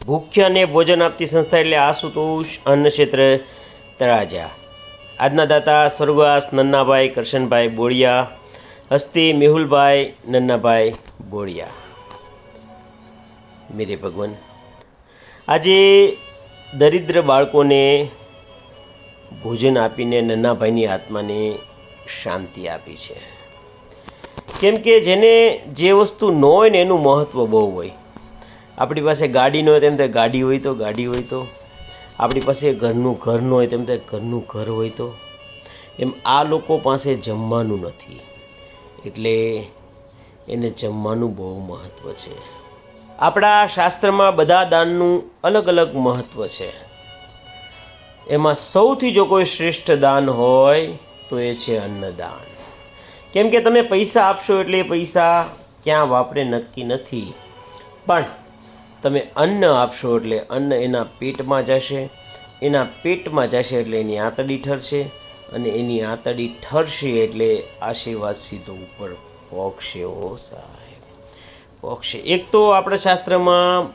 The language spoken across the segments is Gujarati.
ભૂખ્યાને ભોજન આપતી સંસ્થા એટલે આશુતોષ અન્ન ક્ષેત્ર તળાજા। આજના દાતા સ્વર્ગવાસ નન્નાભાઈ કરશનભાઈ બોળિયા, હસ્તી મેહુલભાઈ નન્નાભાઈ બોળિયા। મેરે ભગવાન, આજે દરિદ્ર બાળકોને ભોજન આપીને નન્નાભાઈની આત્માને શાંતિ આપી છે। કેમ કે જેને જે વસ્તુ ન હોય ને એનું મહત્ત્વ બહુ હોય। આપણી પાસે ગાડી ન હોય તેમ તો ગાડી હોય તો ગાડી હોય તો, આપણી પાસે ઘરનું ઘર ન હોય તેમ તો ઘરનું ઘર હોય તો, એમ આ લોકો પાસે જમવાનું નથી એટલે એને જમવાનું બહુ મહત્ત્વ છે। આપણા શાસ્ત્રમાં બધા દાનનું અલગ અલગ મહત્ત્વ છે। એમાં સૌથી જો કોઈ શ્રેષ્ઠ દાન હોય તો એ છે અન્નદાન। કેમ કે તમે પૈસા આપશો એટલે એ પૈસા ક્યાં વાપરે નક્કી નથી, પણ તમે અન્ન આપશો એટલે અન્ન એના પેટમાં જશે, એના પેટમાં જશે એટલે એની આંતરડી ઠરશે, અને એની આંતરડી ઠરશે એટલે આશીર્વાદ સીધો ઉપર પહોંચશે। ઓ સાહેબ, પહોંચશે। એક તો આપણા શાસ્ત્રમાં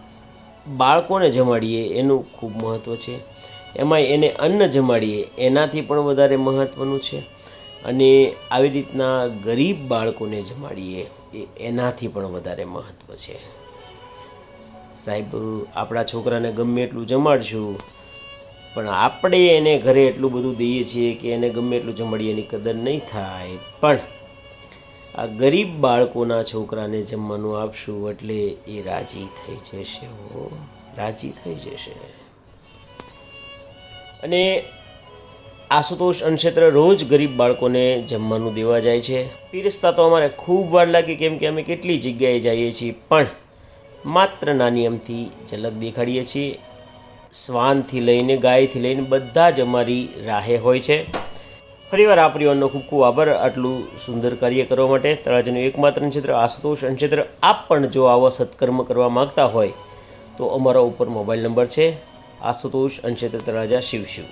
બાળકોને જમાડીએ એનું ખૂબ મહત્ત્વ છે, એમાંય એને અન્ન જમાડીએ એનાથી પણ વધારે મહત્ત્વનું છે, અને આવી રીતના ગરીબ બાળકોને જમાડીએ એનાથી પણ વધારે મહત્ત્વ છે। સાહેબ, આપણા છોકરાને ગમે એટલું જમાડશું પણ આપણે એને ઘરે એટલું બધું દઈએ છીએ કે એને ગમે એટલું જમાડીએ એની કદર નહીં થાય, પણ આ ગરીબ બાળકોના છોકરાને જમવાનું આપશું એટલે એ રાજી થઈ જશે, રાજી થઈ જશે। અને આશુતોષ અન્નક્ષેત્ર રોજ ગરીબ બાળકોને જમવાનું દેવા જાય છે। પીરસતા તો અમારે ખૂબ વાર લાગી, કેમ કે અમે કેટલી જગ્યાએ જઈએ છીએ, પણ માત્ર નાની અમથી ઝલક દેખાડીએ છીએ। શ્વાનથી લઈને ગાયથી લઈને બધા જ અમારી રાહે હોય છે। ફરીવાર આ પરિવારનો ખૂબ ખૂબ આભાર આટલું સુંદર કાર્ય કરવા માટે। તળાજાનું એકમાત્ર અન્નક્ષેત્ર આશુતોષ અન્નક્ષેત્ર। આપ પણ જો આવા સત્કર્મ કરવા માગતા હોય તો અમારા ઉપર મોબાઈલ નંબર છે, આશુતોષ અન્નક્ષેત્ર તળાજા શિવ શિવ।